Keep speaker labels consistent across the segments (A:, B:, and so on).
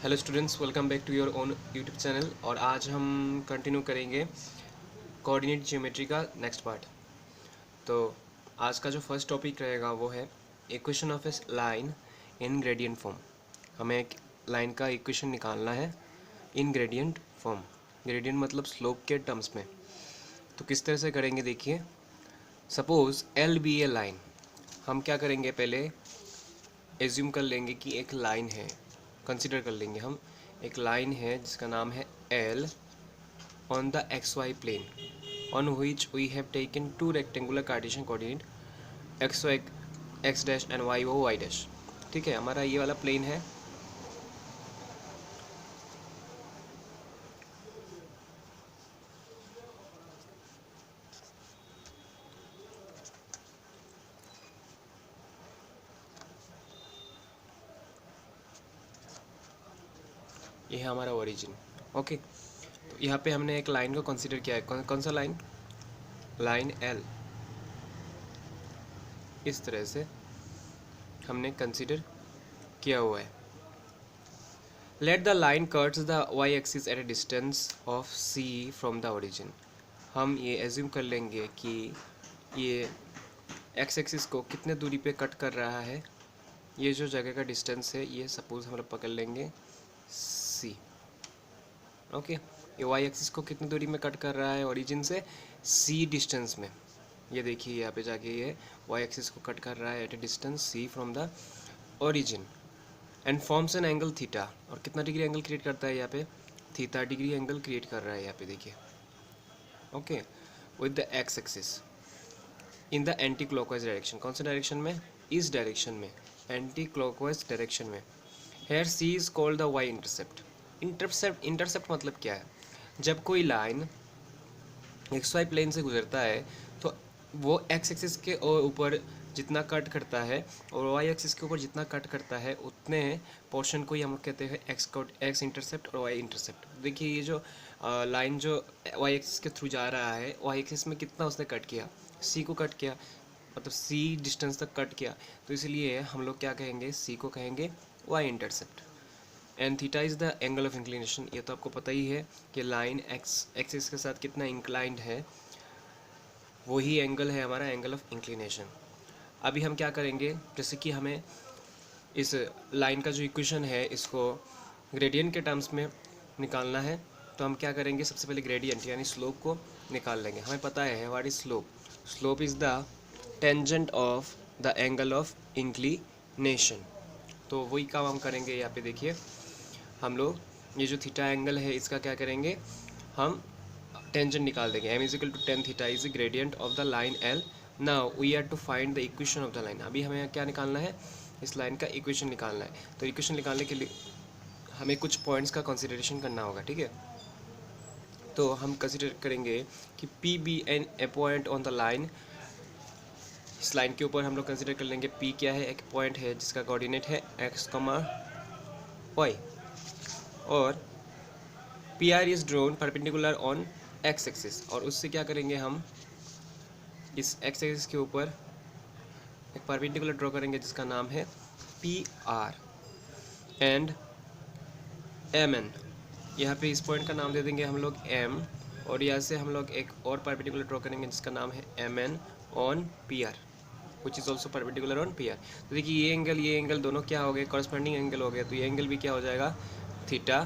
A: Hello students, welcome back to your own YouTube channel. और आज हम कंटिन्यू करेंगे कोऑर्डिनेट ज्योमेट्री का नेक्स्ट पार्ट। तो आज का जो फर्स्ट टॉपिक रहेगा वो है equation of a line in gradient form. हमें एक लाइन का इक्वेशन निकालना है इन ग्रेडियंट फॉर्म। ग्रेडियंट मतलब स्लोप के टर्म्स में। तो किस तरह से करेंगे देखिए। Suppose L be a line. हम क्या करेंगे, पहले एज्यूम कर लेंगे कि एक लाइन है, कंसिडर कर लेंगे हम एक लाइन है जिसका नाम है L on the X Y plane on which we have taken two rectangular Cartesian coordinate X Y X dash and Y O Y dash. ठीक है, हमारा ये वाला प्लेन है। ये है हमारा ओरिजिन। ओके, तो यहाँ पे हमने एक लाइन को कंसिडर किया है। कौन सा लाइन? Line L. इस तरह से हमने कंसिडर किया हुआ है। Let the line cuts the Y axis at a distance of C from the origin. हम ये एज्यूम कर लेंगे कि ये एक्स एक्सिस को कितने दूरी पे कट कर रहा है। ये जो जगह का डिस्टेंस है ये सपोज हम लोग पकड़ लेंगे सी। ओके, ये वाई एक्सिस को कितनी दूरी में कट कर रहा है ओरिजिन से? सी डिस्टेंस में। ये देखिए यहाँ पे जाके ये वाई एक्सिस को कट कर रहा है at a distance C from the origin and forms an angle theta. और कितना डिग्री एंगल क्रिएट करता है यहाँ पे? थीटा डिग्री एंगल क्रिएट कर रहा है यहाँ पे देखिए। Okay, with the X axis in the anticlockwise direction. कौन सा डायरेक्शन में? इस डायरेक्शन में, एंटी क्लॉकवाइज डायरेक्शन में। Here C is called the Y intercept. Intercept मतलब क्या है? जब कोई लाइन एक्स वाई प्लेन से गुजरता है तो वो एक्स एक्सिस के ऊपर जितना कट करता है और वाई एक्सिस के ऊपर जितना कट करता है उतने पोर्शन को ही हम लोग कहते हैं एक्स इंटरसेप्ट और वाई इंटरसेप्ट। देखिए ये जो लाइन जो वाई एक्सिस के थ्रू जा रहा है, वाई एक्सिस में कितना उसने कट किया? सी को कट किया, मतलब सी डिस्टेंस तक कट किया। तो इसलिए हम लोग क्या कहेंगे? सी को कहेंगे Y intercept. And theta is the angle of inclination. ये तो आपको पता ही है कि लाइन एक्स एक्सिस के साथ कितना इंक्लाइंड है, वही एंगल है हमारा एंगल ऑफ इंक्लिनेशन। अभी हम क्या करेंगे, जैसे कि हमें इस लाइन का जो इक्वेशन है इसको ग्रेडियंट के टर्म्स में निकालना है। तो हम क्या करेंगे, सबसे पहले ग्रेडियंट यानी स्लोप को निकाल लेंगे। हमें पता है what is slope. Slope is the tangent of the angle of inclination. तो वही काम हम करेंगे। यहाँ पे देखिए हम लोग ये जो थीटा एंगल है इसका क्या करेंगे, हम टेंजेंट निकाल देंगे। m is equal to tan theta is the gradient of the line l। Now we are to find the equation of the line. अभी हमें क्या निकालना है? इस लाइन का इक्वेशन निकालना है। तो इक्वेशन निकालने के लिए हमें कुछ पॉइंट्स का कंसिडरेशन करना होगा। ठीक है, तो हम कंसिडर करेंगे कि P be an a point on the line. इस लाइन के ऊपर हम लोग कंसिडर कर लेंगे पी क्या है, एक पॉइंट है जिसका कोऑर्डिनेट है एक्स कॉमा वाई। और P R is drone perpendicular on x axis. और उससे क्या करेंगे, हम इस एक्स एक्सिस के ऊपर एक परपेंडिकुलर ड्रॉ करेंगे जिसका नाम है P R and M N. यहाँ पे इस पॉइंट का नाम दे देंगे हम लोग एम। और यहाँ से हम लोग एक और परपेंडिकुलर ड्रॉ करेंगे जिसका नाम है M N on P R which is also perpendicular on P R. तो देखिए ये एंगल दोनों क्या हो गए? कॉरस्पॉन्डिंग एंगल हो गया। तो ये एंगल भी क्या हो जाएगा? थीटा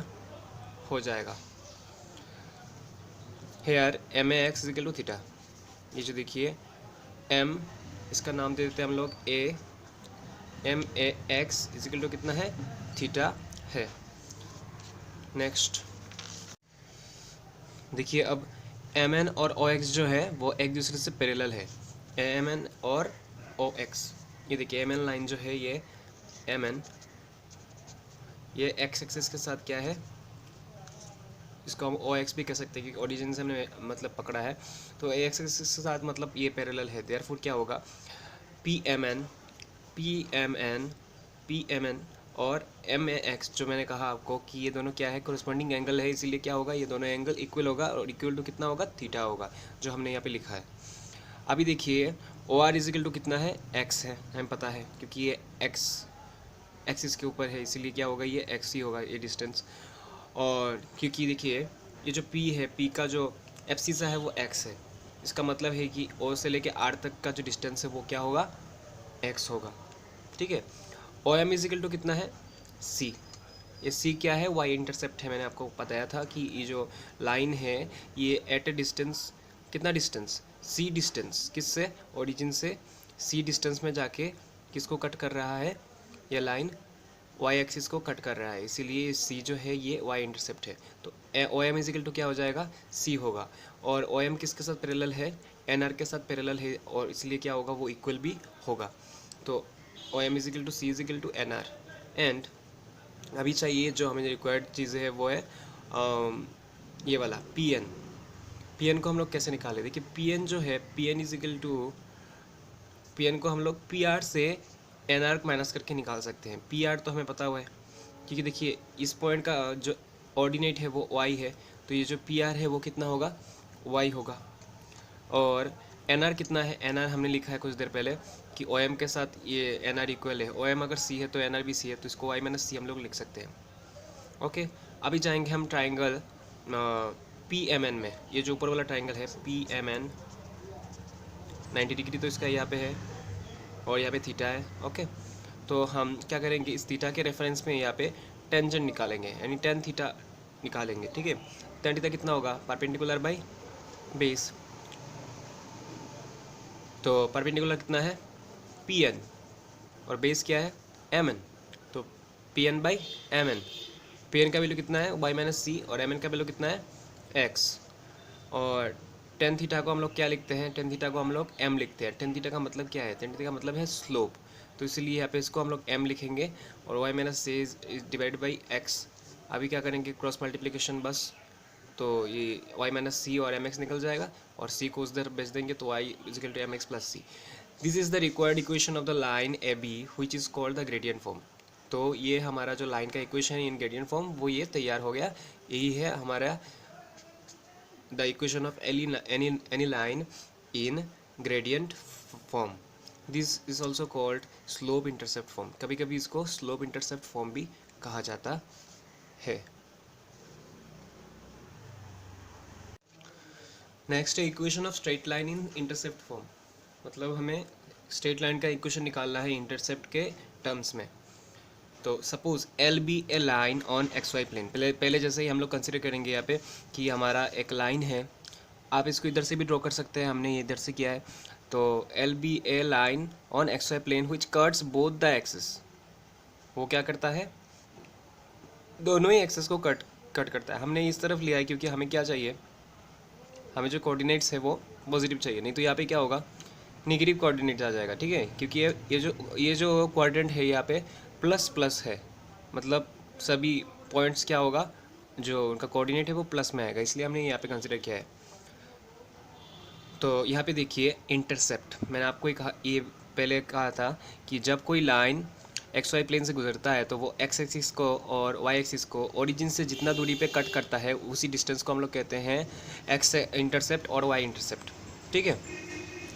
A: हो जाएगा। Here M A X is equal to theta. ये जो देखिए एम, इसका नाम दे देते हैं हम लोग A. M A X is equal to कितना है? थीटा है। नेक्स्ट देखिए, अब एम एन और ओ एक्स जो है वो एक दूसरे से पैरेलल है। एम एन और ओ एक्स, ये देखिए एम एन लाइन जो है ये एम एन, ये एक्स एक्सिस के साथ क्या है, इसको हम ओ एक्स भी कह सकते हैं क्योंकि ओरिजिन से हमने मतलब पकड़ा है। तो ए एक्स एक्सिस के साथ मतलब ये पैरेलल है। देयरफॉर क्या होगा, P M N P M N P M N और एम ए एक्स, जो मैंने कहा आपको कि ये दोनों क्या है, कोरिस्पॉन्डिंग एंगल है। इसीलिए क्या होगा, ये दोनों एंगल इक्वल होगा। और इक्वल टू कितना होगा? थीटा होगा, जो हमने यहाँ पे लिखा है। अभी देखिए ओ आर इजिकल टू कितना है? एक्स है, हमें पता है क्योंकि ये एक्स एक्सिस के ऊपर है, इसीलिए क्या होगा, ये एक्स ही होगा ये डिस्टेंस। और क्योंकि देखिए ये जो पी है, पी का जो एब्सिसा है वो एक्स है, इसका मतलब है कि ओ से लेके आर तक का जो डिस्टेंस है वो क्या होगा, एक्स होगा। ठीक है। ओ एम इजिकल टू कितना है, सी। ये सी क्या है, वाई इंटरसेप्ट है। मैंने आपको बताया था कि ये जो लाइन है ये एट ए डिस्टेंस, कितना डिस्टेंस, सी डिस्टेंस, किससे, ओरिजिन से सी डिस्टेंस में जाके किसको कट कर रहा है, ये लाइन वाई एक्सिस को कट कर रहा है, इसीलिए सी जो है ये वाई इंटरसेप्ट है। तो ओ एम इजिकल टू क्या हो जाएगा, सी होगा। और ओ एम किसके साथ पैरेलल है, एन आर के साथ पैरेलल है, और इसलिए क्या होगा, वो इक्वल भी होगा। तो O M is equal to C is equal to N R. And अभी चाहिए जो हमें रिक्वायर्ड चीज़ें है वो है ये वाला पी एन। पी एन को हम लोग कैसे निकालें, देखिए पी एन जो है, P N is equal to, P N को हम लोग पी आर से एन आर माइनस करके निकाल सकते हैं। पी आर तो हमें पता हुआ है, क्योंकि देखिए इस पॉइंट का जो ऑर्डिनेट है वो वाई है, तो ये जो पी आर है वो कितना होगा, वाई होगा। और एन आर कितना है, एन आर हमने लिखा है कुछ देर पहले कि ओ एम के साथ ये एन आर इक्वल है, ओ एम अगर सी है तो एन आर भी सी है, तो इसको वाई माइनस सी हम लोग लिख सकते हैं। ओके। अभी जाएंगे हम ट्राइंगल पी एम एन में। ये जो ऊपर वाला ट्राइंगल है पी एम एन 90 डिग्री तो इसका यहाँ पे है, और यहाँ पे थीटा है। ओके। तो हम क्या करेंगे, इस थीटा के रेफरेंस में यहाँ पे टेंजेंट निकालेंगे, यानी टेन थीटा निकालेंगे। ठीक है। टेन थीटा कितना होगा, परपेंडिकुलर बाई बेस। तो परपेंडिकुलर कितना है, पी एन, और बेस क्या है, एम एन। तो P N by M N, P N का वैल्यू कितना है, वाई माइनस सी, और एम एन का वैल्यू कितना है, एक्स। और टेन थीटा को हम लोग क्या लिखते हैं, टेन थीटा को हम लोग एम लिखते हैं। टेन थीटा का मतलब क्या है, टेन थीटा का मतलब है स्लोप, तो इसलिए यहाँ पे इसको हम लोग एम लिखेंगे, और Y minus C is divide by X. अभी क्या करेंगे, क्रॉस मल्टीप्लिकेशन बस, तो ये वाई माइनस सी और एम एक्स निकल जाएगा, और सी को उधर भेज देंगे, तो Y is equal to M X plus C. This is the required equation of the line A B which is called the gradient form. तो ये हमारा जो लाइन का इक्वेशन है इन ग्रेडियंट फॉर्म, वो ये तैयार हो गया। यही है हमारा the equation of any line in gradient form. This is also called slope intercept form. कभी कभी इसको स्लोप इंटरसेप्ट फॉर्म भी कहा जाता है। नेक्स्ट है equation of straight line in intercept form. मतलब हमें स्ट्रेट लाइन का इक्वेशन निकालना है इंटरसेप्ट के टर्म्स में। तो suppose L be a line on X Y plane, पहले जैसे ही हम लोग कंसिडर करेंगे यहाँ पे कि हमारा एक लाइन है। आप इसको इधर से भी ड्रॉ कर सकते हैं, हमने ये इधर से किया है। तो L be a line on X Y plane which cuts both the axis. वो क्या करता है, दोनों ही एक्सेस को कट करता है। हमने इस तरफ लिया है क्योंकि हमें क्या चाहिए, हमें जो कोऑर्डिनेट्स है वो पॉजिटिव चाहिए, नहीं तो यहाँ पे क्या होगा, निगेटिव कोऑर्डिनेट आ जाएगा। ठीक है, क्योंकि ये जो क्वाड्रेंट है यहाँ पे प्लस प्लस है, मतलब सभी पॉइंट्स क्या होगा, जो उनका कोऑर्डिनेट है वो प्लस में आएगा, इसलिए हमने यहाँ पे कंसिडर किया है। तो यहाँ पे देखिए इंटरसेप्ट, मैंने आपको ये पहले कहा था कि जब कोई लाइन एक्स वाई प्लेन से गुजरता है तो वो एक्स एक्सिस को और वाई एक्सिस को ओरिजिन से जितना दूरी पे कट करता है उसी डिस्टेंस को हम लोग कहते हैं एक्स इंटरसेप्ट और वाई इंटरसेप्ट। ठीक है।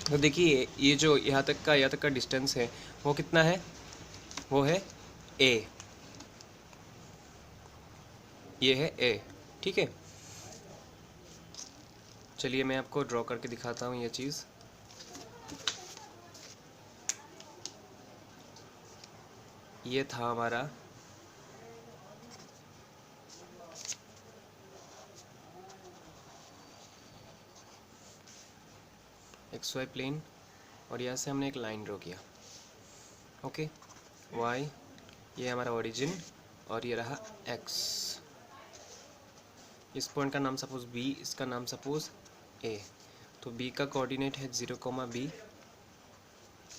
A: तो देखिए ये जो यहाँ तक का डिस्टेंस है वो कितना है, वो है ए, ये है ए। ठीक है। चलिए मैं आपको ड्रॉ करके दिखाता हूँ ये चीज़। ये था हमारा एक्स वाई प्लेन, और यहाँ से हमने एक लाइन ड्रॉ किया। ओके, वाई, ये हमारा ओरिजिन, और ये रहा एक्स। इस पॉइंट का नाम सपोज बी, इसका नाम सपोज ए। तो बी का कोऑर्डिनेट है 0, बी,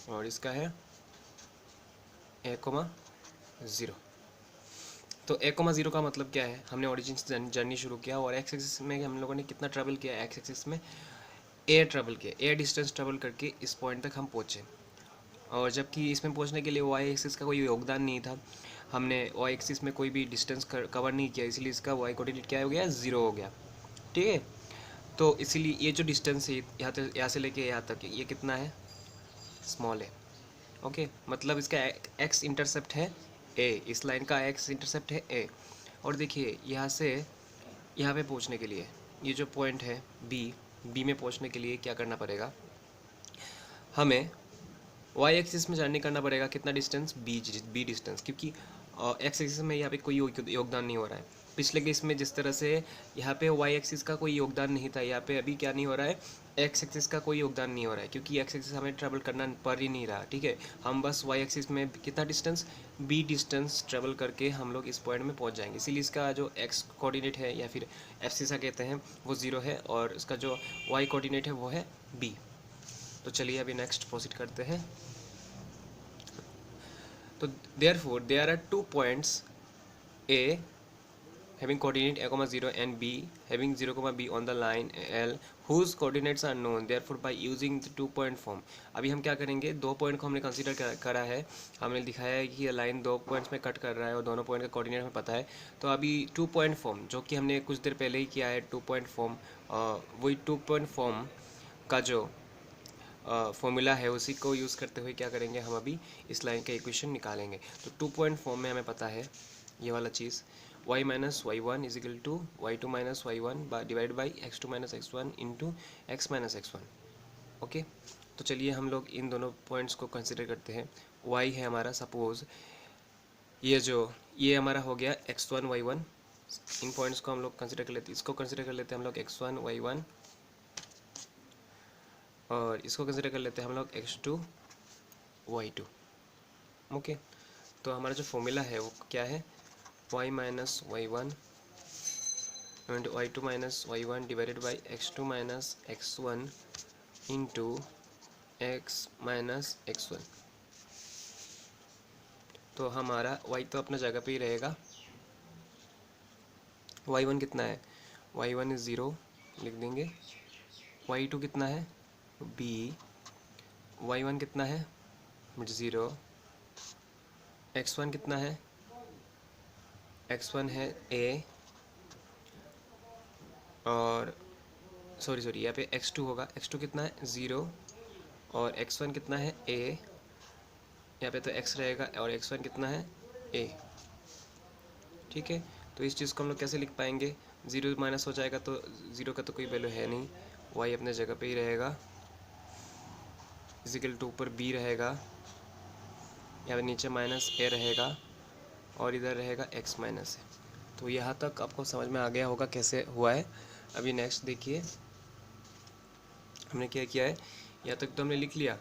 A: और इसका है ए, 0। तो ए, 0 का मतलब क्या है, हमने ओरिजिन से जर्नी शुरू किया, और एक्स एक्सिस में हम लोगों ने कितना ट्रैवल किया, एक्स एक्सिस में ए ट्रैवल किया, ए डिस्टेंस ट्रैवल करके इस पॉइंट तक हम पहुँचे। और जबकि इसमें पहुंचने के लिए वाई एक्सिस का कोई योगदान नहीं था, हमने वाई एक्सिस में कोई भी डिस्टेंस कवर नहीं किया, इसलिए इसका वाई कोऑर्डिनेट क्या हो गया, 0 हो गया। ठीक है। तो इसीलिए ये जो डिस्टेंस है यहाँ से लेके यहाँ तक, ये कितना है, स्मॉल है। ओके, मतलब इसका एक्स इंटरसेप्ट है ए, इस लाइन का एक्स इंटरसेप्ट है ए। और देखिए यहाँ से यहाँ पे पहुँचने के लिए ये जो पॉइंट है बी में पहुँचने के लिए क्या करना पड़ेगा, हमें वाई एक्सिस में जर्नी करना पड़ेगा कितना डिस्टेंस, बी डिस्टेंस, क्योंकि एक्स एक्सिस में यहाँ पे कोई योगदान नहीं हो रहा है। पिछले केस में जिस तरह से यहाँ पे वाई एक्सिस का कोई योगदान नहीं था, यहाँ पे अभी क्या नहीं हो रहा है, एक्स एक्सिस का कोई योगदान नहीं हो रहा है, क्योंकि एक्स एक्सिस हमें ट्रेवल करना पड़ ही नहीं रहा। ठीक है, हम बस वाई एक्सिस में कितना डिस्टेंस, बी डिस्टेंस ट्रेवल करके हम लोग इस पॉइंट में पहुँच जाएंगे। इसीलिए इसका जो एक्स कोऑर्डिनेट है या फिर एफसीसा कहते हैं वो 0 है, और इसका जो वाई कोऑर्डिनेट है वो है बी। तो चलिए अभी नेक्स्ट प्रोसीड करते हैं। तो therefore there are 2 points A having coordinate a comma 0 and B having 0 comma B on the line L whose coordinates are known, therefore by using the 2 point form। अभी हम क्या करेंगे, 2 पॉइंट को हमने consider करा है, हमने दिखाया है कि ये लाइन 2 पॉइंट्स में कट कर रहा है और दोनों पॉइंट का कोऑर्डिनेट हमें पता है। तो अभी 2 पॉइंट फॉर्म जो कि हमने कुछ देर पहले ही किया है, 2 पॉइंट फॉर्म, वही 2 पॉइंट फॉर्म का जो फॉर्मूला है उसी को यूज़ करते हुए क्या करेंगे, हम अभी इस लाइन का इक्वेशन निकालेंगे। तो 2 पॉइंट फॉर्म में हमें पता है ये वाला चीज़, y minus Y one is equal to Y two minus Y one divide by X two minus X one into X minus X one. Okay, तो चलिए हम लोग इन दोनों पॉइंट्स को कंसिडर करते हैं। y है हमारा, सपोज ये हमारा हो गया एक्स वन वाई वन, इन पॉइंट्स को हम लोग कंसिडर कर लेते हैं, इसको कंसिडर कर लेते हैं हम लोग एक्स वन वाई वन, और इसको कंसिडर कर लेते हैं हम लोग x2 y2। ओके, तो हमारा जो फॉर्मूला है वो क्या है, y minus Y one into Y two minus Y one divided by x2 minus X one into X minus X one. तो हमारा y तो अपना जगह पे ही रहेगा, y1 कितना है, y1 इज़ 0 लिख देंगे, y2 कितना है b, y1 कितना है 0, x1 कितना है, x1 है a, और सॉरी यहाँ पे x2 होगा, x2 कितना है 0, और x1 कितना है a, यहाँ पे तो x रहेगा और x1 कितना है a। ठीक है, तो इस चीज़ को हम लोग कैसे लिख पाएंगे, 0 माइनस हो जाएगा तो 0 का तो कोई वैल्यू है नहीं, y अपने जगह पे ही रहेगा, इजिकल टू ऊपर b रहेगा, यहाँ पे नीचे माइनस a रहेगा, और इधर रहेगा x माइनस a। तो यहाँ तक आपको समझ में आ गया होगा कैसे हुआ है। अभी नेक्स्ट देखिए हमने क्या किया है, यहाँ तक तो हमने लिख लिया,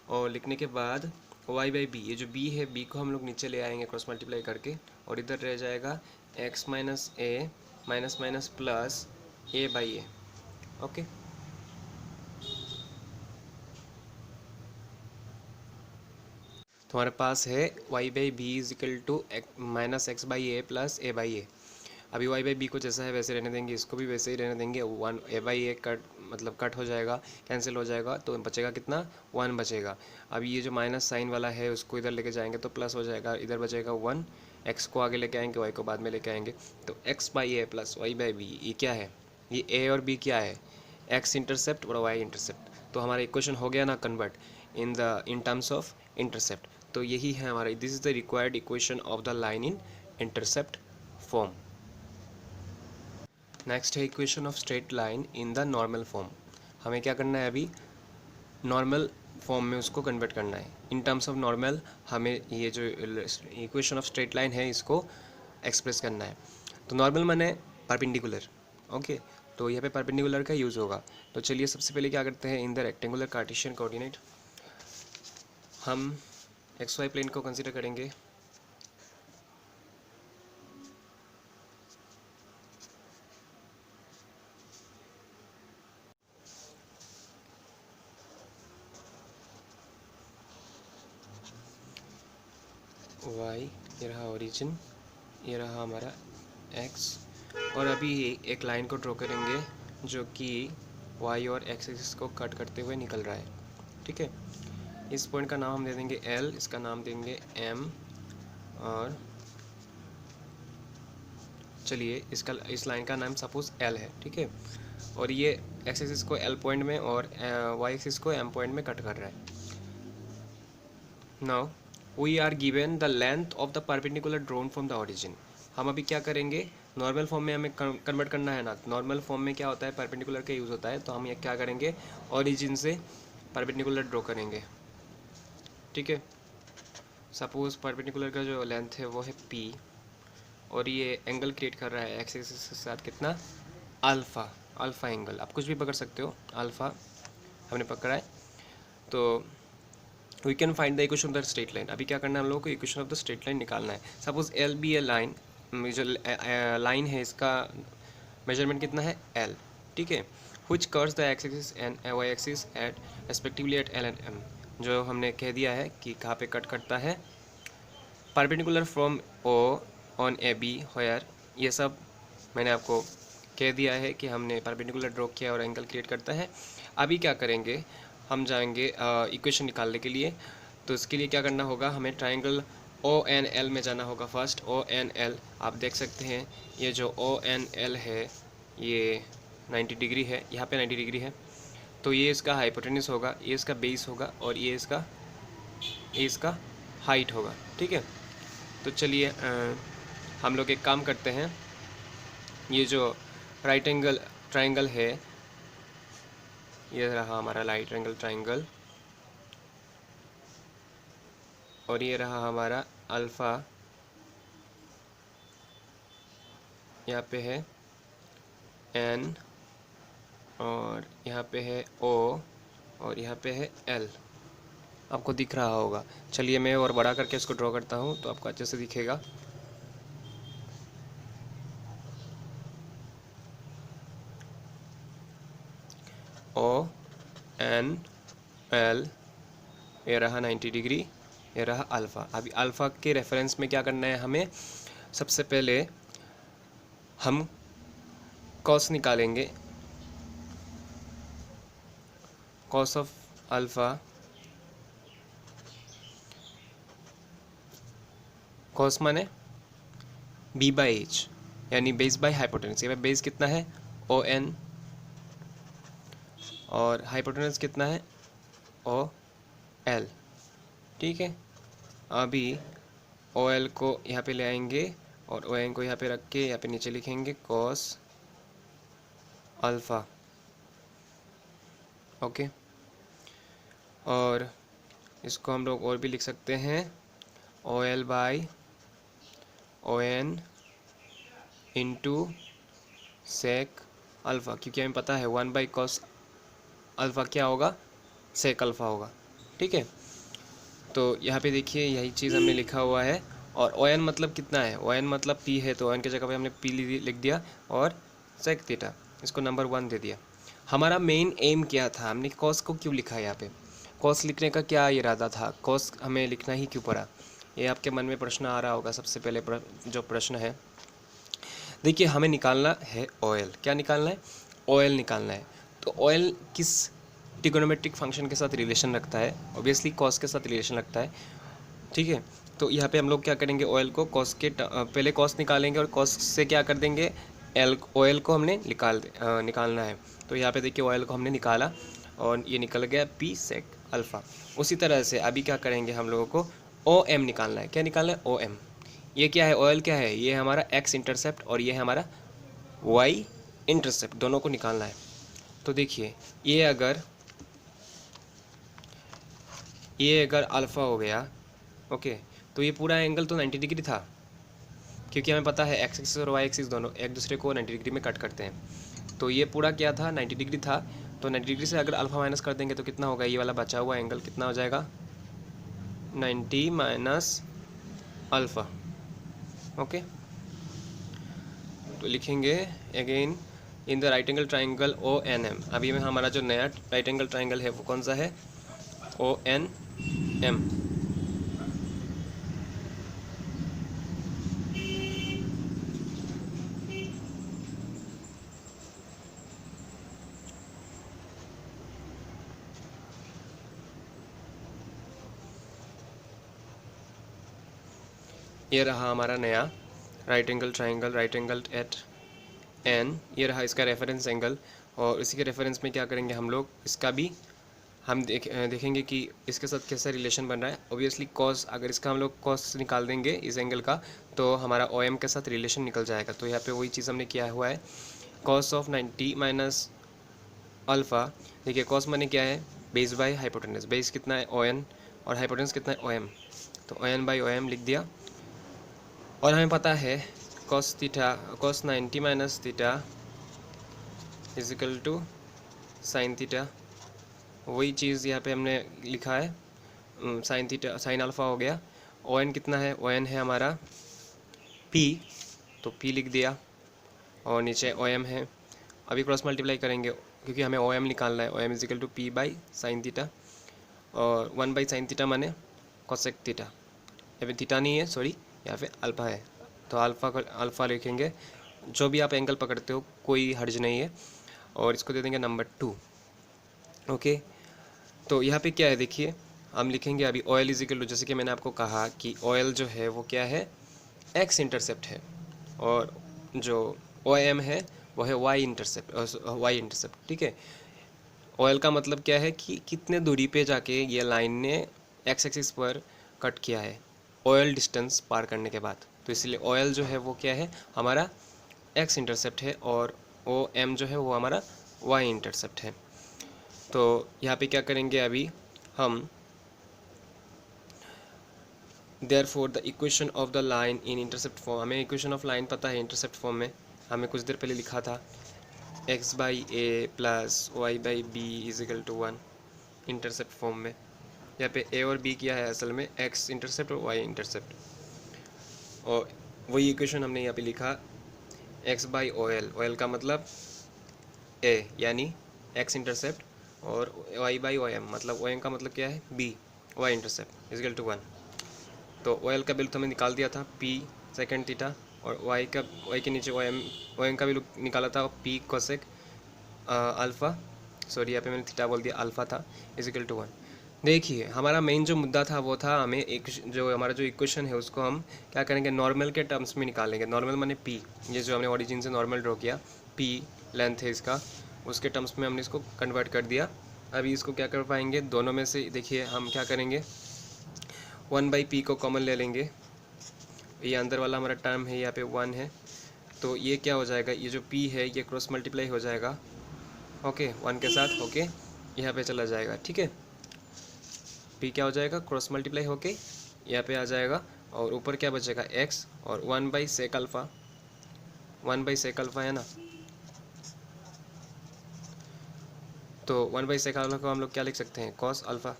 A: और लिखने के बाद y बाई बी, ये जो b है b को हम लोग नीचे ले आएंगे क्रॉस मल्टीप्लाई करके, और इधर रह जाएगा x minus A minus minus plus a by A. Okay, तो हमारे पास है y by B is equal to minus X by A plus A by A. अभी y बाई बी को जैसा है वैसे रहने देंगे, इसको भी वैसे ही रहने देंगे, one A by A cut हो जाएगा, कैंसिल हो जाएगा, तो बचेगा कितना, 1 बचेगा। अभी ये जो माइनस साइन वाला है उसको इधर लेके जाएंगे तो प्लस हो जाएगा, इधर बचेगा 1, x को आगे लेके आएंगे, y को बाद में लेके आएंगे, तो x by A plus y by B, ये क्या है, ये a और b क्या है, x इंटरसेप्ट और y इंटरसेप्ट। तो हमारा इक्वेशन हो गया ना convert in terms of intercept. तो यही है हमारा, this is the required equation of the line in intercept form. Next है equation of straight line in the normal form. हमें क्या करना है, अभी नॉर्मल फॉर्म में उसको कन्वर्ट करना है। इन टर्म्स ऑफ नॉर्मल हमें ये जो इक्वेशन ऑफ स्ट्रेट लाइन है इसको एक्सप्रेस करना है। तो नॉर्मल माने परपेंडिकुलर। ओके, तो यहाँ पे परपेंडिकुलर का यूज़ होगा। तो चलिए सबसे पहले क्या करते हैं, in the rectangular Cartesian coordinate हम एक्स वाई प्लेन को कंसिडर करेंगे। वाई, ये रहा ओरिजिन, ये रहा हमारा एक्स, और अभी एक लाइन को ड्रॉ करेंगे जो कि वाई और एक्स एक्सिस को कट करते हुए निकल रहा है। ठीक है, इस पॉइंट का नाम हम दे देंगे एल, इसका नाम देंगे एम, और चलिए इस लाइन का नाम सपोज एल है। ठीक है, और ये एक्स एक्सिस को एल पॉइंट में और वाई एक्सिस को एम पॉइंट में कट कर रहा है। Now we are given the length of the perpendicular drawn from the origin. हम अभी क्या करेंगे, नॉर्मल फॉर्म में हमें कन्वर्ट करना है ना। नॉर्मल फॉर्म में क्या होता है, परपेंडिकुलर का यूज़ होता है, तो हम ये क्या करेंगे, ओरिजिन से परपेंडिकुलर ड्रॉ करेंगे। ठीक है, सपोज परपेंडिकुलर का जो लेंथ है वो है p, और ये एंगल क्रिएट कर रहा है एक्स एक्सिस के साथ कितना, अल्फ़ा। अल्फ़ा एंगल आप कुछ भी पकड़ सकते हो, अल्फ़ा हमने पकड़ा है। तो we can find the equation of the straight line. अभी क्या करना है हम लोगों को, equation of the straight line निकालना है। Suppose L be a line, जो लाइन है इसका मेजरमेंट कितना है, एल। ठीक है, which curves the X axis and Y axis at respectively at L and M. जो हमने कह दिया है कि कहाँ पे कट करता है, perpendicular from O on A B होयर, ये सब मैंने आपको कह दिया है कि हमने परपेंडिकुलर ड्रॉ किया और एंगल क्रिएट करता है। अभी क्या करेंगे, हम जाएंगे इक्वेशन निकालने के लिए। तो इसके लिए क्या करना होगा, हमें ट्राइंगल ओ एन एल में जाना होगा फर्स्ट। ओ एन एल आप देख सकते हैं, ये जो ओ एन एल है ये 90 डिग्री है, यहाँ पे 90 डिग्री है। तो ये इसका हाइपोटेनस होगा, ये इसका बेस होगा, और ये इसका हाइट होगा। ठीक है, तो चलिए हम लोग एक काम करते हैं, ये जो राइट एंगल ट्राइंगल है, ये रहा हमारा राइट एंगल ट्राइंगल, और ये रहा हमारा अल्फ़ा, यहाँ पे है एन, और यहाँ पे है ओ, और यहाँ पे है एल। आपको दिख रहा होगा। चलिए मैं और बड़ा करके इसको ड्रॉ करता हूँ तो आपको अच्छे से दिखेगा। ओ एन एल, ये रहा 90 डिग्री, ये रहा अल्फ़ा। अभी अल्फ़ा के रेफरेंस में क्या करना है हमें, सबसे पहले हम कॉस निकालेंगे। कॉस ऑफ अल्फ़ा, कॉस माने बी बाई एच, यानी बेस बाई हाइपोटेनस। ये बेस कितना है, ओ एन, और हाइपोटेनस कितना है, ओ एल। ठीक है, अभी ओ एल को यहाँ पे ले आएंगे और ओ एन को यहाँ पे रख के यहाँ पे नीचे लिखेंगे कॉस अल्फ़ा। ओके, और इसको हम लोग और भी लिख सकते हैं, O L by O N into sec alpha, क्योंकि हमें पता है 1/cos अल्फ़ा क्या होगा, सेक अल्फ़ा होगा। ठीक है, तो यहाँ पे देखिए यही चीज़ हमने लिखा हुआ है। और ओ एन मतलब कितना है, ओ एन मतलब पी है, तो ओ एन की जगह पे हमने पी लिख दिया, और सेक थीटा इसको नंबर 1 दे दिया। हमारा मेन एम क्या था, हमने कॉस को क्यों लिखा है यहाँ पे, कॉस लिखने का क्या इरादा था, कॉस हमें लिखना ही क्यों पड़ा, ये आपके मन में प्रश्न आ रहा होगा। सबसे पहले जो प्रश्न है, देखिए हमें निकालना है ऑयल। क्या निकालना है, ऑयल निकालना है। तो ऑयल किस ट्रिगोनोमेट्रिक फंक्शन के साथ रिलेशन रखता है, ऑब्वियसली कॉस के साथ रिलेशन रखता है। ठीक है, तो यहाँ पे हम लोग क्या करेंगे, ऑयल को कॉस के पहले कॉस निकालेंगे, और कॉस से क्या कर देंगे, एल ऑयल को हमने निकालना है। तो यहाँ पे देखिए ऑयल को हमने निकाला और ये निकल गया पी सेक अल्फ़ा। उसी तरह से अभी क्या करेंगे, हम लोगों को ओ एम निकालना है। क्या निकालना है, ओ एम। ये क्या है, ऑयल क्या है, ये हमारा एक्स इंटरसेप्ट और ये है हमारा वाई इंटरसेप्ट, दोनों को निकालना है। तो देखिए ये अगर अल्फ़ा हो गया, ओके, तो ये पूरा एंगल तो 90 डिग्री था, क्योंकि हमें पता है एक्स एक्सिस और वाई एक्सिस दोनों एक दूसरे को 90 डिग्री में कट करते हैं। तो ये पूरा क्या था, 90 डिग्री था। तो 90 डिग्री से अगर अल्फ़ा माइनस कर देंगे तो कितना होगा, ये वाला बचा हुआ एंगल कितना हो जाएगा, 90 माइनस अल्फ़ा। ओके, तो लिखेंगे again in the right angle triangle O N M. अभी में हमारा जो नया राइट एंगल ट्राइंगल है वो कौन सा है, ओ एन एम। ये रहा हमारा नया right angle triangle, right angle at N. ये रहा इसका रेफरेंस एंगल, और इसी के रेफरेंस में क्या करेंगे हम लोग, इसका भी हम देखेंगे कि इसके साथ कैसा रिलेशन बन रहा है। ऑब्वियसली कॉस, अगर इसका हम लोग कॉस निकाल देंगे इस एंगल का, तो हमारा ओ एम के साथ रिलेशन निकल जाएगा। तो यहाँ पे वही चीज़ हमने किया हुआ है, कॉस ऑफ 90 माइनस अल्फ़ा। देखिए कॉस माने क्या है, बेस बाय हाइपोटेनस। बेस कितना है ओ एन, और हाइपोटेनस कितना है ओ एम, तो O N by O M लिख दिया। और हमें पता है cos theta, cos 90 minus theta is equal to sine theta. वही चीज़ यहाँ पे हमने लिखा है, साइन थीटा, साइन अल्फ़ा हो गया। ओ एन कितना है, ओ एन है हमारा पी, तो पी लिख दिया, और नीचे ओ एम है। अभी क्रॉस मल्टीप्लाई करेंगे क्योंकि हमें ओ एम निकालना है। O M is equal to P by sine theta, और 1 बाई साइन थीटा माने कोसेक थीटा। यहाँ पे थीटा नहीं है, सॉरी, यहाँ पे अल्फ़ा है, तो अल्फ़ा लिखेंगे। जो भी आप एंगल पकड़ते हो कोई हर्ज नहीं है, और इसको दे देंगे नंबर 2। ओके, तो यहाँ पे क्या है, देखिए हम लिखेंगे अभी ऑयल इजिकल टू, जैसे कि मैंने आपको कहा कि ऑयल जो है वो क्या है, एक्स इंटरसेप्ट है, और जो ओ एम है वो है वाई इंटरसेप्ट। ठीक है, ऑयल का मतलब क्या है कि कितने दूरी पे जाके ये लाइन ने एक्स एक्सिस पर कट किया है ऑयल डिस्टेंस पार करने के बाद। तो इसलिए ऑयल जो है वो क्या है, हमारा एक्स इंटरसेप्ट है, और ओ एम जो है वो हमारा वाई इंटरसेप्ट है। तो यहाँ पे क्या करेंगे अभी हम, therefore the equation of the line in intercept form. हमें इक्वेशन ऑफ लाइन पता है इंटरसेप्ट फॉर्म में, हमें कुछ देर पहले लिखा था X by A plus Y by B is equal to 1 intercept form में। यहाँ पे ए और बी क्या है, असल में एक्स इंटरसेप्ट और वाई इंटरसेप्ट, और वही इक्वेशन हमने यहाँ पे लिखा X by O L. O L का मतलब ए यानी एक्स इंटरसेप्ट, और वाई बाई ओ एम मतलब ओ एम का मतलब क्या है, B Y intercept is equal to 1। तो ओ एल का वैल्यू तो हमें निकाल दिया था पी सेकेंड थीटा, और वाई के नीचे ओ एम का वैल्यू निकाला था पी कोसेक अल्फ़ा, सॉरी यहाँ पे मैंने थीटा बोल दिया, अल्फ़ा था, इजिकल टू 1। देखिए हमारा मेन जो मुद्दा था वो था, हमें एक जो हमारा जो इक्वेशन है उसको हम क्या करेंगे, नॉर्मल के टर्म्स में निकालेंगे। नॉर्मल माने पी, ये जो हमने ओरिजिन से नॉर्मल ड्रॉ किया, पी लेंथ है इसका, उसके टर्म्स में हमने इसको कन्वर्ट कर दिया। अभी इसको क्या कर पाएंगे, दोनों में से देखिए हम क्या करेंगे, 1 बाई पी को कॉमन ले लेंगे। ये अंदर वाला हमारा टर्म है, यहाँ पे 1 है, तो ये क्या हो जाएगा, ये जो p है ये क्रॉस मल्टीप्लाई हो जाएगा, ओके 1 के साथ, ओके यहाँ पे चला जाएगा। ठीक है, p क्या हो जाएगा, क्रॉस मल्टीप्लाई होके यहाँ पे आ जाएगा, और ऊपर क्या बचेगा x, और 1 by sec alpha, 1 by sec alpha है ना, तो 1 बाई सेक अल्फ़ा को हम लोग क्या लिख सकते हैं, कॉस अल्फ़ा,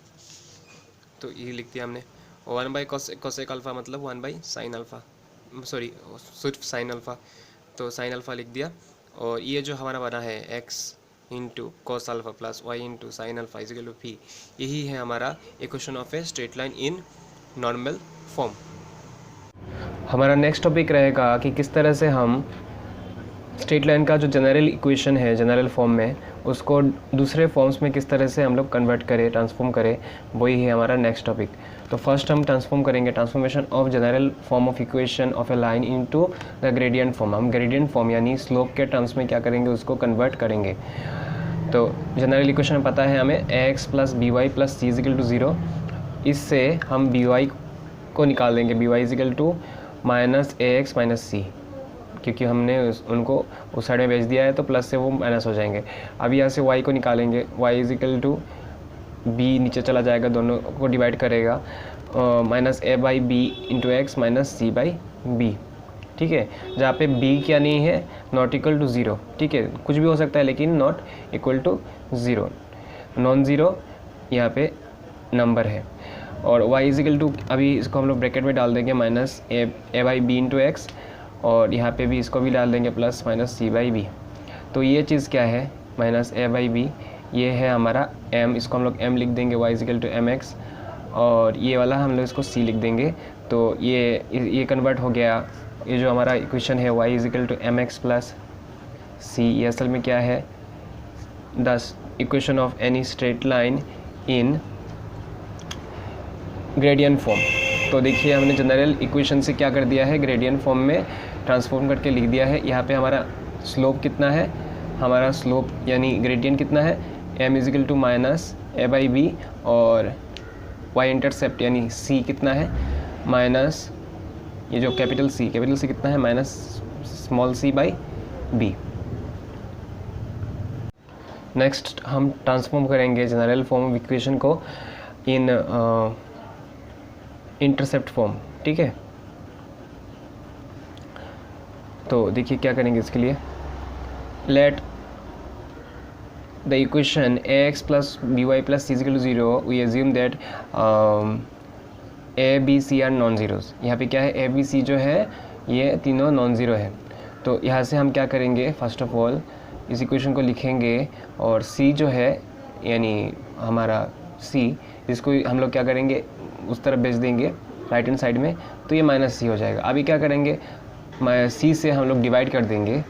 A: तो ये लिख दिया हमने। और 1 बाई कॉसेक अल्फ़ा मतलब 1 बाई साइन अल्फ़ा, सॉरी सिर्फ साइन अल्फ़ा, तो साइन अल्फ़ा लिख दिया। और ये जो हमारा बना है x into cos alpha plus Y into sine alpha is equal to P, यही है हमारा equation of a straight line in normal form. हमारा नेक्स्ट टॉपिक रहेगा कि किस तरह से हम स्ट्रेट लाइन का जो जनरल इक्वेशन है जनरल फॉर्म में, उसको दूसरे फॉर्म्स में किस तरह से हम लोग कन्वर्ट करें, ट्रांसफॉर्म करें, वही है हमारा नेक्स्ट टॉपिक। तो फर्स्ट हम ट्रांसफॉर्म करेंगे, transformation of general form of equation of a line into the gradient form. हम ग्रेडियंट फॉर्म यानी स्लोप के टर्म्स में क्या करेंगे, उसको कन्वर्ट करेंगे। तो जनरल इक्वेशन पता है हमें, X plus B Y plus C is equal to 0। इससे हम बी वाई को निकाल देंगे, B Y is equal to minus A X minus C, क्योंकि हमने उनको उस साइड में भेज दिया है, तो प्लस से वो माइनस हो जाएंगे। अब यहाँ से y को निकालेंगे, y इजिकल टू b नीचे चला जाएगा, दोनों को डिवाइड करेगा, minus A by B into X minus C by B. ठीक है, जहाँ पे b क्या नहीं है, नॉट इक्वल टू 0। ठीक है, कुछ भी हो सकता है लेकिन not equal to 0, non zero यहाँ पे नंबर है। और y इजिकल टू, अभी इसको हम लोग ब्रैकेट में डाल देंगे, minus A by B into X, और यहाँ पे भी इसको भी डाल देंगे plus minus C by B. तो ये चीज़ क्या है, माइनस ए बाई बी, ये है हमारा m, इसको हम लोग m लिख देंगे, y is equal to M X, और ये वाला हम लोग इसको c लिख देंगे। तो ये कन्वर्ट हो गया, ये जो हमारा इक्वेशन है y is equal to M X plus C, ये असल में क्या है, the equation of any straight line in gradient form. तो देखिए हमने जनरल इक्वेशन से क्या कर दिया है, ग्रेडियंट फॉर्म में ट्रांसफॉर्म करके लिख दिया है। यहाँ पे हमारा स्लोप कितना है, हमारा स्लोप यानी ग्रेडियंट कितना है, M is equal to minus A by B, और वाई इंटरसेप्ट यानी सी कितना है माइनस, ये जो कैपिटल सी कितना है minus small C by B. Next हम ट्रांसफॉर्म करेंगे जनरल फॉर्म ऑफ इक्वेशन को इन इंटरसेप्ट फॉर्म, ठीक है। तो देखिए क्या करेंगे इसके लिए, let the equation ax plus B Y plus C equal to 0, we assume that A B C are non zeros. यहाँ पे क्या है, ए बी सी जो है ये तीनों नॉन ज़ीरो है। तो यहाँ से हम क्या करेंगे, फर्स्ट ऑफ ऑल इस इक्वेशन को लिखेंगे, और सी जो है यानी हमारा सी, इसको हम लोग क्या करेंगे उस तरफ भेज देंगे राइट हैंड साइड में, तो ये माइनस सी हो जाएगा। अभी क्या करेंगे, सी से हम लोग डिवाइड कर देंगे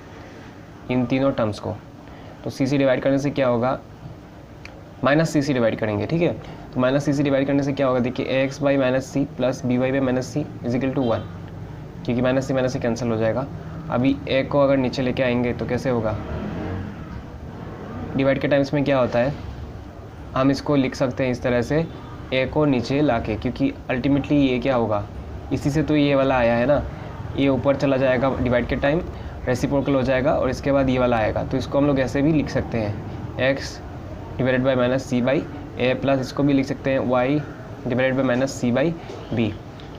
A: इन तीनों टर्म्स को। तो सी से डिवाइड करने से क्या होगा, माइनस सी से डिवाइड करेंगे, ठीक है। तो माइनस सी से डिवाइड करने से क्या होगा, देखिए A X by minus C plus B Y by minus C is equal to 1, क्योंकि माइनस सी कैंसिल हो जाएगा। अभी ए को अगर नीचे लेके आएंगे तो कैसे होगा, डिवाइड के टाइम्स में क्या होता है, हम इसको लिख सकते हैं इस तरह से, ए को नीचे लाके, क्योंकि अल्टीमेटली ये क्या होगा, इसी से तो ये वाला आया है ना, ये ऊपर चला जाएगा डिवाइड के टाइम, रेसिप्रोकल हो जाएगा, और इसके बाद ये वाला आएगा। तो इसको हम लोग ऐसे भी लिख सकते हैं, X divided by minus C by A, plus इसको भी लिख सकते हैं Y divided by minus C by B.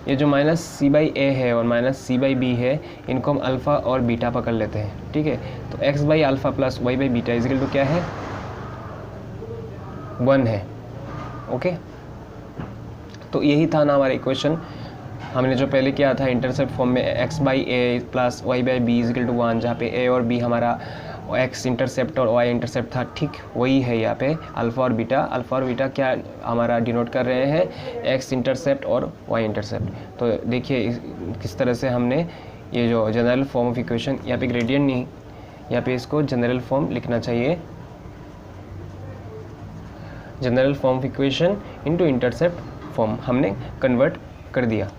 A: ये जो माइनस सी बाई ए है और माइनस सी बाई बी है, इनको हम अल्फ़ा और बीटा पकड़ लेते हैं, ठीक है। तो X by alpha plus Y by beta is equal to क्या है, 1 है, ओके। तो यही था ना हमारा इक्वेशन, हमने जो पहले किया था इंटरसेप्ट फॉर्म में, X by A plus Y by B is equal to 1, जहाँ पे ए और बी हमारा एक्स इंटरसेप्ट और वाई इंटरसेप्ट था, ठीक वही है यहाँ पे अल्फ़ा और बीटा। अल्फ़ा और बीटा क्या हमारा डिनोट कर रहे हैं, एक्स इंटरसेप्ट और वाई इंटरसेप्ट। तो देखिए किस तरह से हमने ये जो जनरल फॉर्म ऑफ इक्वेशन, यहाँ पे ग्रेडियंट नहीं, यहाँ पे इसको जनरल फॉर्म लिखना चाहिए, general form of equation into intercept form हमने कन्वर्ट कर दिया।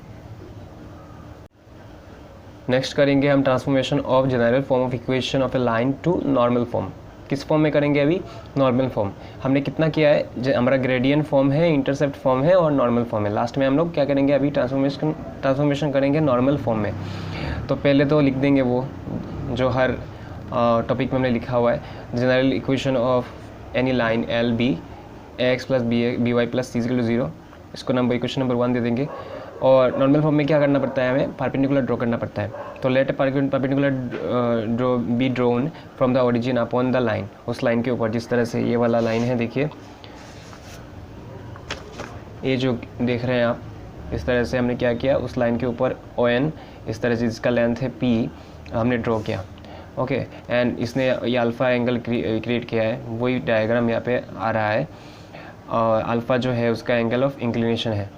A: नेक्स्ट करेंगे हम transformation of general form of equation of a line to normal form. किस फॉर्म में करेंगे, अभी नॉर्मल फॉर्म। हमने कितना किया है, हमारा ग्रेडियंट फॉर्म है, इंटरसेप्ट फॉर्म है और नॉर्मल फॉर्म है। लास्ट में हम लोग क्या करेंगे, अभी ट्रांसफॉर्मेशन करेंगे नॉर्मल फॉर्म में। तो पहले तो लिख देंगे वो जो हर टॉपिक में हमने लिखा हुआ है, general equation of any line L be X plus B Y plus C equal to 0, इसको नंबर इक्वेशन नंबर 1 दे देंगे। और नॉर्मल फॉर्म में क्या करना पड़ता है, हमें परपेंडिकुलर ड्रॉ करना पड़ता है। तो let perpendicular draw be drawn from the origin upon the line, उस लाइन के ऊपर, जिस तरह से ये वाला लाइन है, देखिए ये जो देख रहे हैं आप, इस तरह से हमने क्या किया, उस लाइन के ऊपर ओ एन इस तरह से, जिसका लेंथ है पी, हमने ड्रॉ किया, ओके। एंड इसने ये अल्फ़ा एंगल क्रिएट किया है, वही डायग्राम यहाँ पे आ रहा है, और अल्फ़ा जो है उसका एंगल ऑफ इंक्लिनेशन है।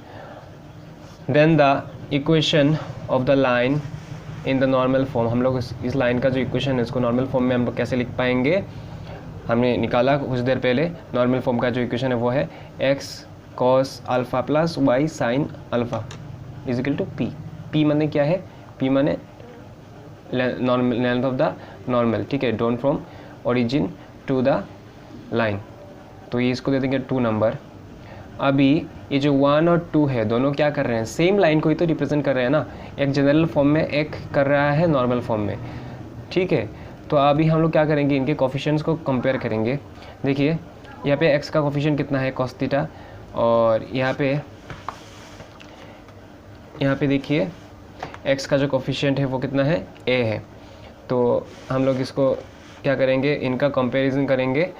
A: Then the equation of the line in the normal form, हम लोग इस लाइन का जो इक्वेशन है इसको नॉर्मल फॉर्म में हम लोग कैसे लिख पाएंगे, हमने निकाला कुछ देर पहले। नॉर्मल फॉर्म का जो इक्वेशन है वो है x cos alpha plus y sine alpha is equal to p. P माने क्या है, पी माने लेंथ ऑफ द नॉर्मल, ठीक है, drawn from origin to the line. तो ये इसको दे देंगे 2 नंबर। अभी ये जो 1 और 2 है, दोनों क्या कर रहे हैं, सेम लाइन को ही तो रिप्रेजेंट कर रहे हैं ना, एक जनरल फॉर्म में, एक कर रहा है नॉर्मल फॉर्म में, ठीक है। तो अभी हम लोग क्या करेंगे, इनके कोफिशिएंट्स को कंपेयर करेंगे। देखिए यहाँ पे x का कोफिशिएंट कितना है, cos थीटा, और यहाँ पे देखिए x का जो कोफिशिएंट है वो कितना है, a है। तो हम लोग इसको क्या करेंगे, इनका कंपैरिजन करेंगे।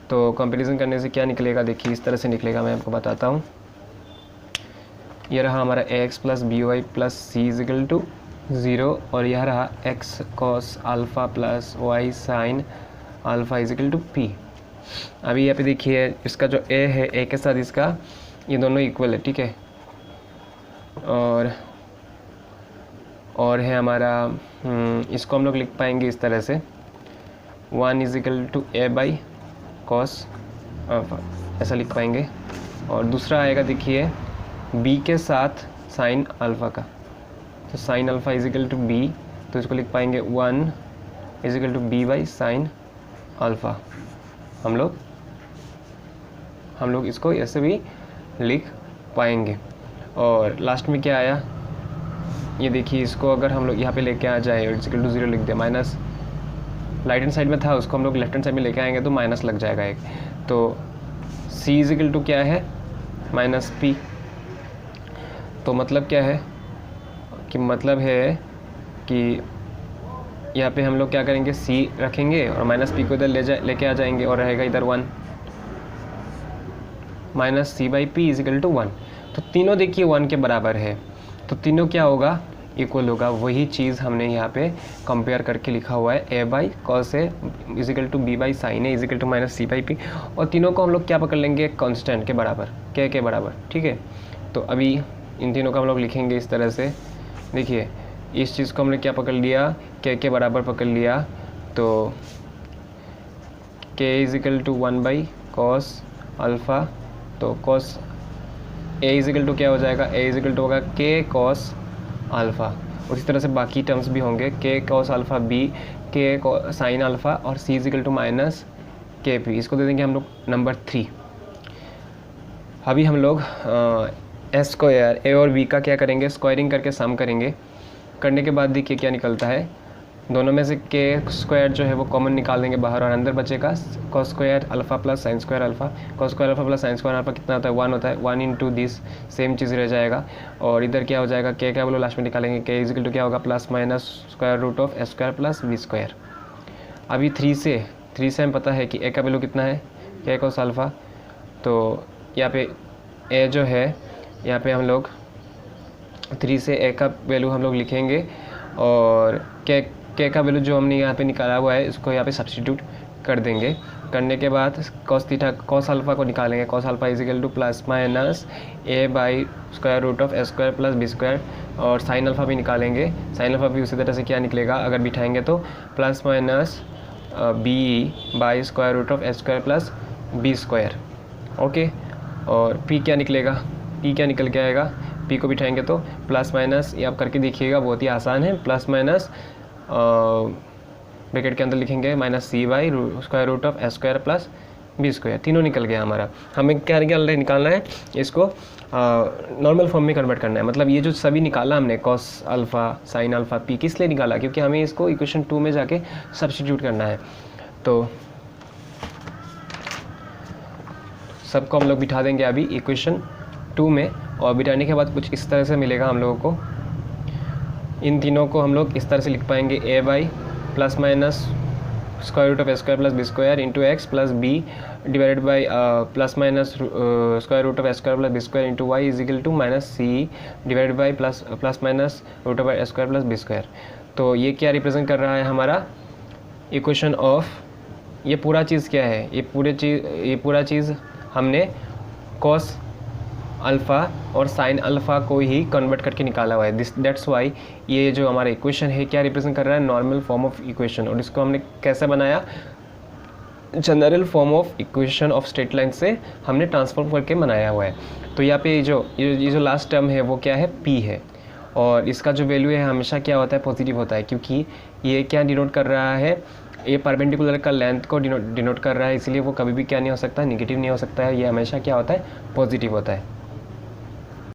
A: तो कंपैरिजन करने से क्या निकलेगा, देखिए इस तरह से निकलेगा, मैं आपको बताता हूँ। ये रहा हमारा ax plus B Y plus C is equal to 0, और यह रहा x cos alpha plus y sine alpha is equal to p। अभी यहाँ पे देखिए इसका जो a है, a के साथ इसका, ये दोनों इक्वल है, ठीक है। और है हमारा, इसको हम लोग लिख पाएंगे इस तरह से, 1 is equal to a by cos alpha, ऐसा लिख पाएंगे। और दूसरा आएगा देखिए b के साथ साइन अल्फ़ा का, तो sine alpha is equal to b, तो इसको लिख पाएंगे 1 is equal to b by sine alpha. हम लोग हम लोग इसको ऐसे भी लिख पाएंगे। और लास्ट में क्या आया, ये देखिए, इसको अगर हम लोग यहाँ पे लेके आ जाए इट्स इक्वल टू 0 लिख दे, माइनस राइट हैंड साइड में था उसको हम लोग लेफ्ट हैंड साइड में लेके आएंगे तो माइनस लग जाएगा एक। तो c इज इक्वल टू क्या है, माइनस पी। तो मतलब क्या है कि मतलब है कि यहाँ पे हम लोग क्या करेंगे, c रखेंगे और माइनस पी को इधर लेके आ जाएंगे और रहेगा इधर 1, minus C by p is equal to 1। तो तीनों देखिए 1 के बराबर है, तो तीनों क्या होगा, इक्वल होगा। वही चीज़ हमने यहाँ पे कंपेयर करके लिखा हुआ है, a by cos a is equal to b by sine a is equal to minus C by p. और तीनों को हम लोग क्या पकड़ लेंगे, कांस्टेंट के बराबर, k के बराबर, ठीक है। तो अभी इन तीनों को हम लोग लिखेंगे इस तरह से। देखिए इस चीज़ को हमने क्या पकड़ लिया, k के बराबर पकड़ लिया। तो k is equal to 1 by cos alpha, तो cos a is equal to क्या हो जाएगा, a इज इक्वल टू होगा k कॉस अल्फ़ा। उसी तरह से बाकी टर्म्स भी होंगे, k cos alpha b, k sine alpha और c is equal to minus K P. इसको दे देंगे हम लोग नंबर 3। अभी हम लोग एस स्क्वायर ए और बी का क्या करेंगे, स्क्वायरिंग करके सम करेंगे। करने के बाद देखिए क्या निकलता है, दोनों में से के स्क्वायर जो है वो कॉमन निकाल देंगे बाहर और अंदर बचेगा cos square alpha plus sine square alpha. Cos square alpha plus sine square alpha कितना होता है, 1 होता है, 1 इंटू दिस सेम चीज़ रह जाएगा। और इधर क्या हो जाएगा, के क्या बोलो लास्ट में निकालेंगे, के इज इक्वल टू क्या होगा, plus minus square root of A square plus B square. अभी 3 से हमें पता है कि ए का वैल्यू कितना है, के कॉस अल्फ़ा। तो यहाँ पे ए जो है, यहाँ पे हम लोग 3 से ए का वैल्यू हम लोग लिखेंगे और के का वैल्यू जो हमने यहाँ पे निकाला हुआ है इसको यहाँ पे सब्स्टिट्यूट कर देंगे। करने के बाद कॉस थीटा कॉस अल्फ़ा को निकालेंगे, cos alpha is equal to plus minus A by square root of A square plus B square. और साइन अल्फ़ा भी निकालेंगे, साइन अल्फ़ा भी उसी तरह से क्या निकलेगा अगर बिठाएंगे तो plus minus b by square root of A square plus B square. Okay, और पी क्या निकलेगा, पी क्या निकल के आएगा, पी को बिठाएंगे तो प्लस माइनस, ये आप करके देखिएगा बहुत ही आसान है, प्लस माइनस ब्रैकेट के अंदर लिखेंगे minus C by square root of A square plus B square. तीनों निकल गया हमारा। हमें क्या निकालना है, इसको नॉर्मल फॉर्म में कन्वर्ट करना है। मतलब ये जो सभी निकाला हमने cos alpha sine alpha P, किस लिए निकाला, क्योंकि हमें इसको इक्वेशन 2 में जाके सब्स्टिट्यूट करना है। तो सबको हम लोग बिठा देंगे अभी इक्वेशन 2 में, और बिठाने के बाद कुछ इस तरह से मिलेगा हम लोगों को। इन तीनों को हम लोग इस तरह से लिख पाएंगे, A by plus minus square root of A square plus B square into X plus B divided by plus minus square root of A square plus B square into Y is equal to minus C divided by plus minus root of A square plus B square. तो ये क्या represent कर रहा है हमारा equation of, ये पूरा चीज़ क्या है, ये पूरा चीज़ हमने कॉस अल्फ़ा और साइन अल्फ़ा को ही कन्वर्ट करके निकाला हुआ है। दैट्स वाई ये जो हमारा इक्वेशन है क्या रिप्रेजेंट कर रहा है, नॉर्मल फॉर्म ऑफ इक्वेशन। और इसको हमने कैसे बनाया, general form of equation of straight line से हमने ट्रांसफॉर्म करके बनाया हुआ है। तो यहाँ पे ये जो लास्ट टर्म है वो क्या है, p है, और इसका जो वैल्यू है हमेशा क्या होता है, पॉजिटिव होता है, क्योंकि ये क्या डिनोट कर रहा है, ये परपेंडिकुलर का लेंथ को डिनोट कर रहा है, इसलिए वो कभी भी क्या नहीं हो सकता, निगेटिव नहीं हो सकता है, ये हमेशा क्या होता है, पॉजिटिव होता है।